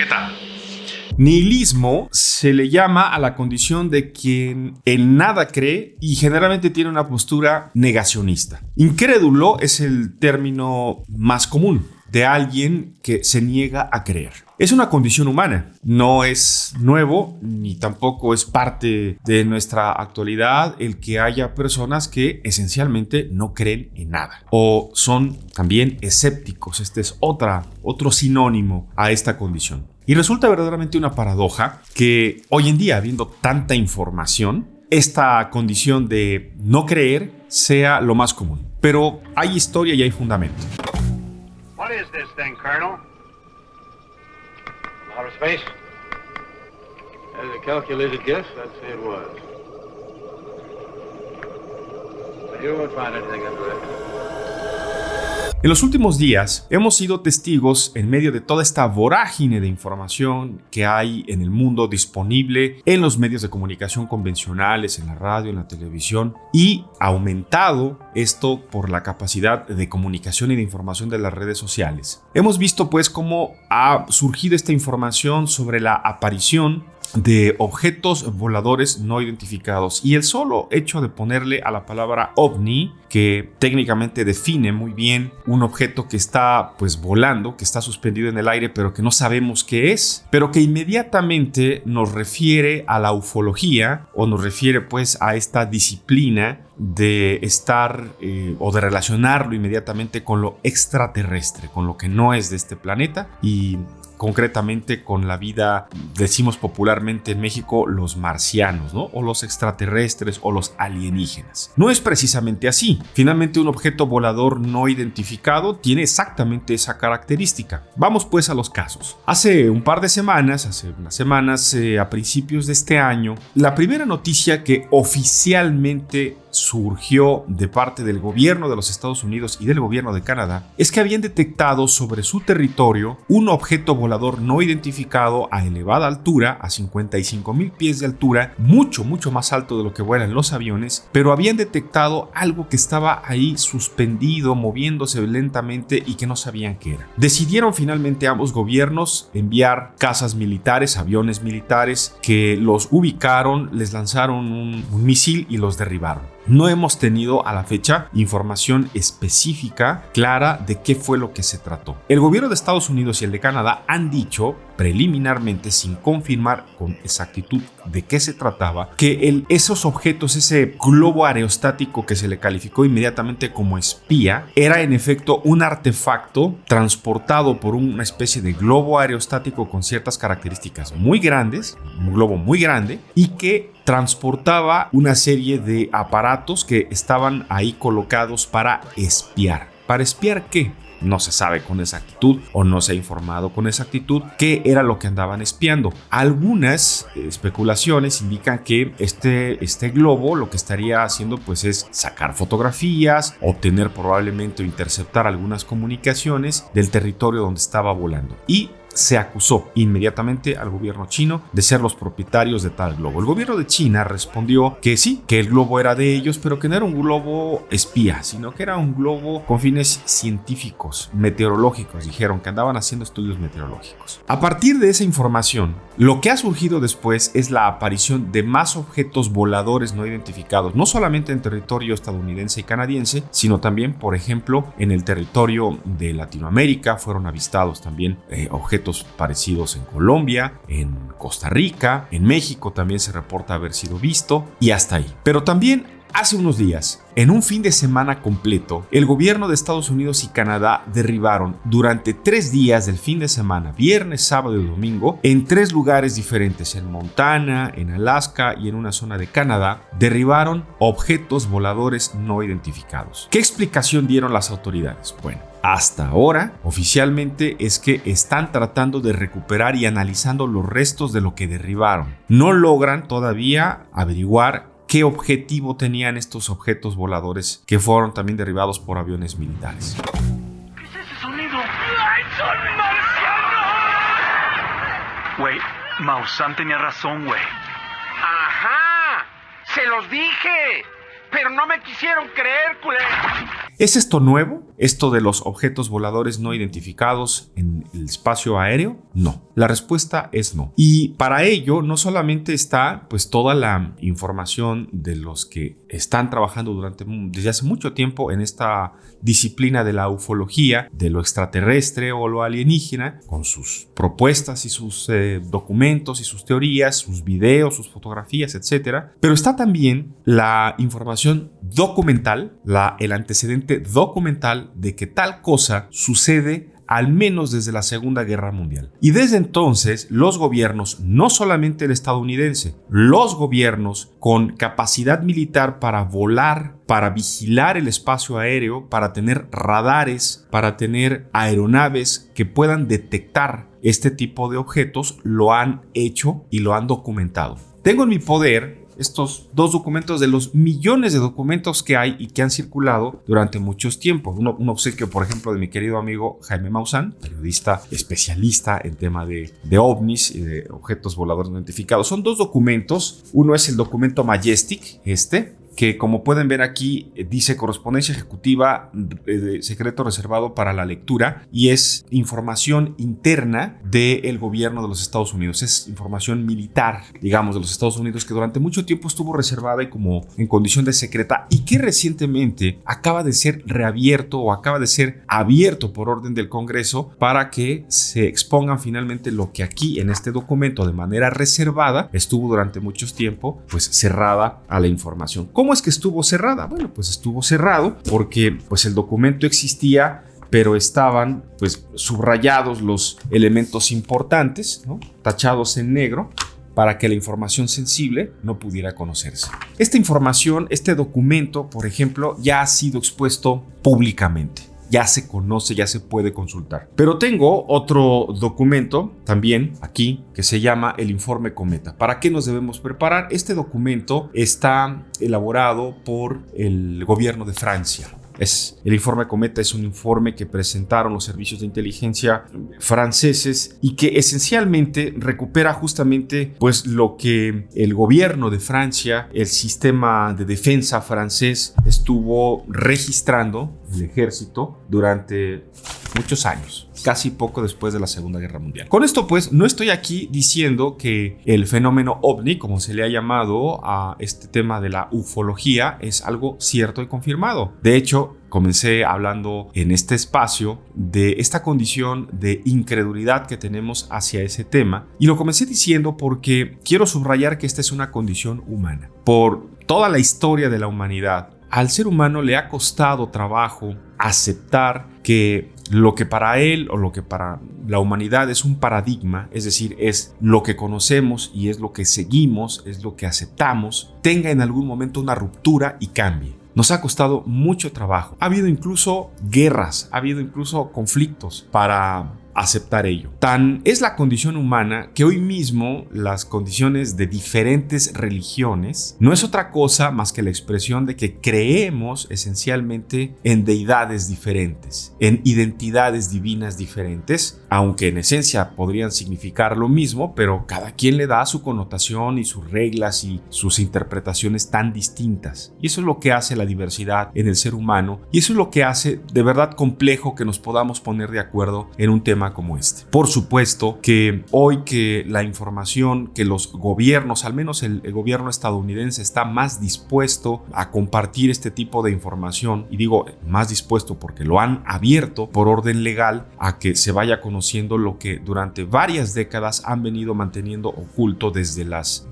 ¿Qué tal? Nihilismo se le llama a la condición de quien en nada cree y generalmente tiene una postura negacionista. Incrédulo es el término más común de alguien que se niega a creer. Es una condición humana, no es nuevo ni tampoco es parte de nuestra actualidad el que haya personas que esencialmente no creen en nada o son también escépticos. Este es otro sinónimo a esta condición. Y resulta verdaderamente una paradoja que hoy en día, habiendo tanta información, esta condición de no creer sea lo más común. Pero hay historia y hay fundamento. What is this thing, Colonel? Outer space? As a calculated guess, I'd say it was. But you won't find anything under there. En los últimos días hemos sido testigos en medio de toda esta vorágine de información que hay en el mundo disponible en los medios de comunicación convencionales, en la radio, en la televisión, y aumentado esto por la capacidad de comunicación y de información de las redes sociales. Hemos visto pues cómo ha surgido esta información sobre la aparición de objetos voladores no identificados, y el solo hecho de ponerle a la palabra ovni, que técnicamente define muy bien un objeto que está pues volando, que está suspendido en el aire pero que no sabemos qué es, pero que inmediatamente nos refiere a la ufología o nos refiere pues a esta disciplina de estar o de relacionarlo inmediatamente con lo extraterrestre, con lo que no es de este planeta y concretamente con la vida, decimos popularmente en México, los marcianos, ¿no? O los extraterrestres o los alienígenas. No es precisamente así. Finalmente, un objeto volador no identificado tiene exactamente esa característica. Vamos pues a los casos. Hace unas semanas, a principios de este año, la primera noticia que oficialmente surgió de parte del gobierno de los Estados Unidos y del gobierno de Canadá es que habían detectado sobre su territorio un objeto volador no identificado a elevada altura, a 55,000 pies de altura, mucho más alto de lo que vuelan los aviones, pero habían detectado algo que estaba ahí suspendido, moviéndose lentamente y que no sabían qué era. Decidieron finalmente ambos gobiernos enviar cazas militares, aviones militares, que los ubicaron, les lanzaron un misil y los derribaron. No hemos tenido a la fecha información específica, clara, de qué fue lo que se trató. El gobierno de Estados Unidos y el de Canadá han dicho preliminarmente, sin confirmar con exactitud de qué se trataba, que esos objetos, ese globo aerostático que se le calificó inmediatamente como espía, era en efecto un artefacto transportado por una especie de globo aerostático con ciertas características muy grandes, un globo muy grande, y que transportaba una serie de aparatos que estaban ahí colocados para espiar. ¿Para espiar qué? No se sabe con exactitud o no se ha informado con exactitud qué era lo que andaban espiando. Algunas especulaciones indican que este globo lo que estaría haciendo pues es sacar fotografías, obtener probablemente o interceptar algunas comunicaciones del territorio donde estaba volando. Y se acusó inmediatamente al gobierno chino de ser los propietarios de tal globo. El gobierno de China respondió que sí, que el globo era de ellos, pero que no era un globo espía, sino que era un globo con fines científicos, meteorológicos. Dijeron que andaban haciendo estudios meteorológicos. A partir de esa información, lo que ha surgido después es la aparición de más objetos voladores no identificados, no solamente en territorio estadounidense y canadiense, sino también, por ejemplo, en el territorio de Latinoamérica. Fueron avistados también objetos parecidos en Colombia, en Costa Rica, en México también se reporta haber sido visto, y hasta ahí. Pero también hace unos días, en un fin de semana completo, el gobierno de Estados Unidos y Canadá derribaron durante 3 días del fin de semana, viernes, sábado y domingo, en 3 lugares diferentes, en Montana, en Alaska y en una zona de Canadá, derribaron objetos voladores no identificados. ¿Qué explicación dieron las autoridades? Bueno, hasta ahora, oficialmente, es que están tratando de recuperar y analizando los restos de lo que derribaron. No logran todavía averiguar qué objetivo tenían estos objetos voladores que fueron también derribados por aviones militares. ¿Qué es ese sonido? ¡Ay, son marcianos! Güey, Maussan tenía razón, güey. ¡Ajá! ¡Se los dije! Pero no me quisieron creer, culé. ¿Es esto nuevo? esto de los objetos voladores no identificados en el espacio aéreo? No. La respuesta es no. Y para ello no solamente está pues toda la información de los que están trabajando desde hace mucho tiempo en esta disciplina de la ufología, de lo extraterrestre o lo alienígena, con sus propuestas y sus documentos y sus teorías, sus videos, sus fotografías, etc. Pero está también la información documental, el antecedente documental de que tal cosa sucede al menos desde la Segunda Guerra Mundial. Y desde entonces, los gobiernos, no solamente el estadounidense, los gobiernos con capacidad militar para volar, para vigilar el espacio aéreo, para tener radares, para tener aeronaves que puedan detectar este tipo de objetos, lo han hecho y lo han documentado. Tengo en mi poder estos 2 documentos de los millones de documentos que hay y que han circulado durante muchos tiempos. Un obsequio, por ejemplo, de mi querido amigo Jaime Maussan, periodista especialista en tema de ovnis y de objetos voladores no identificados. Son 2 documentos. Uno es el documento Majestic, que como pueden ver aquí dice correspondencia ejecutiva secreto reservado para la lectura, y es información interna del gobierno de los Estados Unidos. Es información militar, digamos, de los Estados Unidos, que durante mucho tiempo estuvo reservada y como en condición de secreta, y que recientemente acaba de ser reabierto o acaba de ser abierto por orden del Congreso para que se expongan finalmente lo que aquí en este documento de manera reservada estuvo durante mucho tiempo pues cerrada a la información. ¿Cómo es que estuvo cerrada? Bueno, pues estuvo cerrado porque pues el documento existía, pero estaban pues subrayados los elementos importantes, ¿no? Tachados en negro, para que la información sensible no pudiera conocerse. Esta información, este documento, por ejemplo, ya ha sido expuesto públicamente. Ya se conoce, ya se puede consultar. Pero tengo otro documento también aquí que se llama el Informe Cometa. ¿Para qué nos debemos preparar? Este documento está elaborado por el gobierno de Francia. El Informe Cometa es un informe que presentaron los servicios de inteligencia franceses y que esencialmente recupera justamente pues lo que el gobierno de Francia, el sistema de defensa francés estuvo registrando, el ejército, durante muchos años, casi poco después de la Segunda Guerra Mundial. Con esto pues no estoy aquí diciendo que el fenómeno ovni, como se le ha llamado a este tema de la ufología, es algo cierto y confirmado. De hecho, comencé hablando en este espacio de esta condición de incredulidad que tenemos hacia ese tema, y lo comencé diciendo porque quiero subrayar que esta es una condición humana. Por toda la historia de la humanidad, al ser humano le ha costado trabajo aceptar que lo que para él o lo que para la humanidad es un paradigma, es decir, es lo que conocemos y es lo que seguimos, es lo que aceptamos, tenga en algún momento una ruptura y cambie. Nos ha costado mucho trabajo. Ha habido incluso guerras, ha habido incluso conflictos para aceptar ello. Tan es la condición humana que hoy mismo las condiciones de diferentes religiones no es otra cosa más que la expresión de que creemos esencialmente en deidades diferentes, en identidades divinas diferentes, aunque en esencia podrían significar lo mismo, pero cada quien le da su connotación y sus reglas y sus interpretaciones tan distintas. Y eso es lo que hace la diversidad en el ser humano, y eso es lo que hace de verdad complejo que nos podamos poner de acuerdo en un tema como este. Por supuesto que hoy que la información, que los gobiernos, al menos el gobierno estadounidense, está más dispuesto a compartir este tipo de información, y digo más dispuesto porque lo han abierto por orden legal a que se vaya conociendo lo que durante varias décadas han venido manteniendo oculto desde las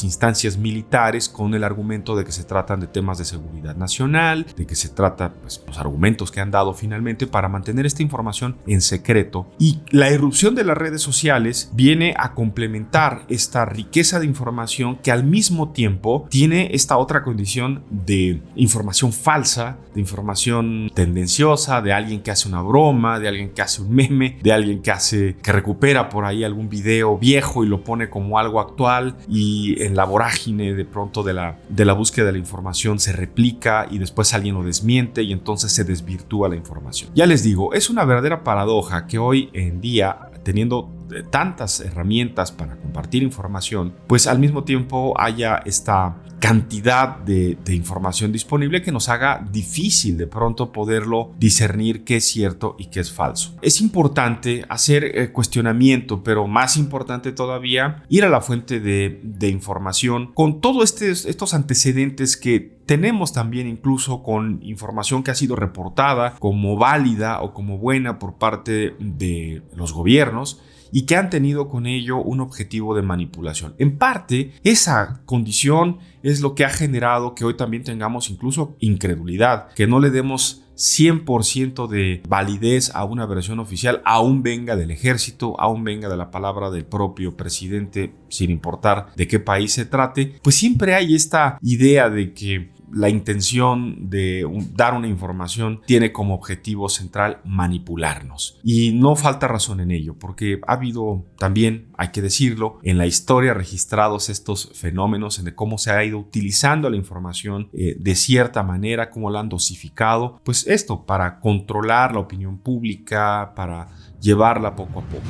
instancias militares, con el argumento de que se tratan de temas de seguridad nacional, de que se trata, pues, los argumentos que han dado finalmente para mantener esta información en secreto. Y la irrupción de las redes sociales viene a complementar esta riqueza de información que al mismo tiempo tiene esta otra condición de información falsa, de información tendenciosa, de alguien que hace una broma, de alguien que hace un meme, de alguien que recupera por ahí algún video viejo y lo pone como algo actual, y en la vorágine de pronto de la búsqueda de la información se replica y después alguien lo desmiente y entonces se desvirtúa la información. Ya les digo, es una verdadera paradoja que hoy en día, teniendo tantas herramientas para compartir información, pues al mismo tiempo haya esta cantidad de información disponible que nos haga difícil de pronto poderlo discernir qué es cierto y qué es falso. Es importante hacer cuestionamiento, pero más importante todavía, ir a la fuente de información con todos estos antecedentes que tenemos también, incluso con información que ha sido reportada como válida o como buena por parte de los gobiernos y que han tenido con ello un objetivo de manipulación. En parte, esa condición es lo que ha generado que hoy también tengamos incluso incredulidad, que no le demos 100% de validez a una versión oficial, aún venga del ejército, aún venga de la palabra del propio presidente, sin importar de qué país se trate. Pues siempre hay esta idea de que la intención de dar una información tiene como objetivo central manipularnos. Y no falta razón en ello, porque ha habido también, hay que decirlo, en la historia registrados estos fenómenos de cómo se ha ido utilizando la información de cierta manera, cómo la han dosificado, pues esto para controlar la opinión pública, para llevarla poco a poco.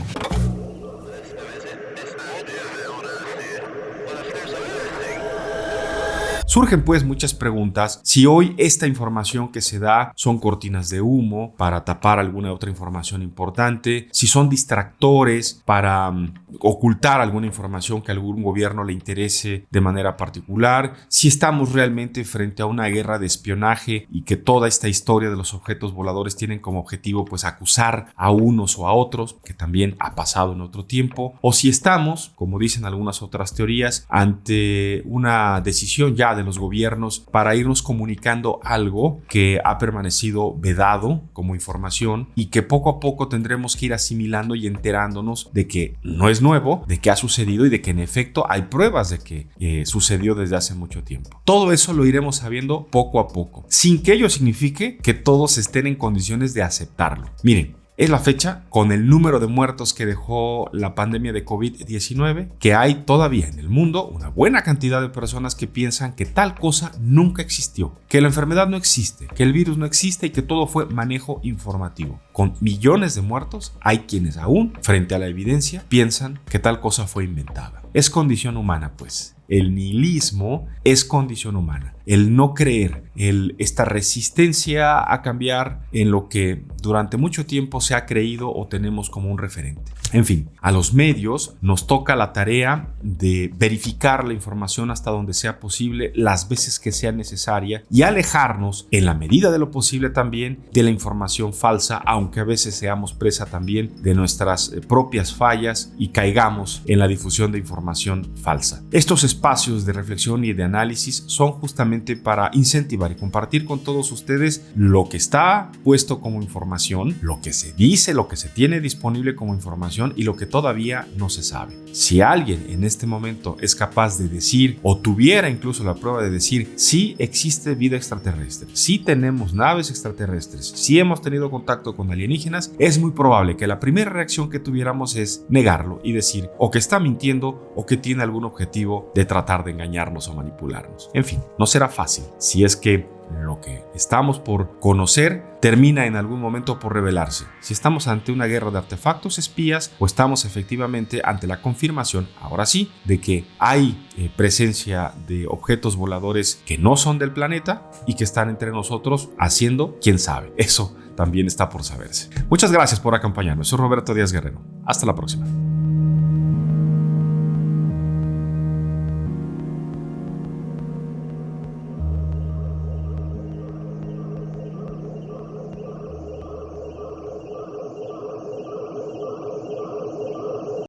Surgen pues muchas preguntas si hoy esta información que se da son cortinas de humo para tapar alguna otra información importante, si son distractores para ocultar alguna información que a algún gobierno le interese de manera particular, si estamos realmente frente a una guerra de espionaje y que toda esta historia de los objetos voladores tienen como objetivo pues acusar a unos o a otros, que también ha pasado en otro tiempo, o si estamos, como dicen algunas otras teorías, ante una decisión ya de los gobiernos para irnos comunicando algo que ha permanecido vedado como información y que poco a poco tendremos que ir asimilando y enterándonos de que no es nuevo, de que ha sucedido y de que en efecto hay pruebas de que sucedió desde hace mucho tiempo. Todo eso lo iremos sabiendo poco a poco, sin que ello signifique que todos estén en condiciones de aceptarlo. Miren, es la fecha con el número de muertos que dejó la pandemia de COVID-19, que hay todavía en el mundo una buena cantidad de personas que piensan que tal cosa nunca existió, que la enfermedad no existe, que el virus no existe y que todo fue manejo informativo. Con millones de muertos, hay quienes aún, frente a la evidencia, piensan que tal cosa fue inventada. Es condición humana, pues. El nihilismo es condición humana. El no creer, esta resistencia a cambiar en lo que durante mucho tiempo se ha creído o tenemos como un referente. En fin, a los medios nos toca la tarea de verificar la información hasta donde sea posible, las veces que sea necesaria, y alejarnos, en la medida de lo posible también, de la información falsa, aunque a veces seamos presa también de nuestras propias fallas y caigamos en la difusión de información falsa. Estos espacios de reflexión y de análisis son justamente para incentivar y compartir con todos ustedes lo que está puesto como información, lo que se dice, lo que se tiene disponible como información y lo que todavía no se sabe. Si alguien en este momento es capaz de decir, o tuviera incluso la prueba de decir, sí existe vida extraterrestre, sí tenemos naves extraterrestres, sí hemos tenido contacto con alienígenas, es muy probable que la primera reacción que tuviéramos es negarlo y decir o que está mintiendo o que tiene algún objetivo de tratar de engañarnos o manipularnos. En fin, no será fácil si es que lo que estamos por conocer termina en algún momento por revelarse. Si estamos ante una guerra de artefactos espías o estamos efectivamente ante la confirmación, ahora sí, de que hay presencia de objetos voladores que no son del planeta y que están entre nosotros haciendo, quién sabe. Eso también está por saberse. Muchas gracias por acompañarnos. Soy Roberto Díaz Guerrero. Hasta la próxima.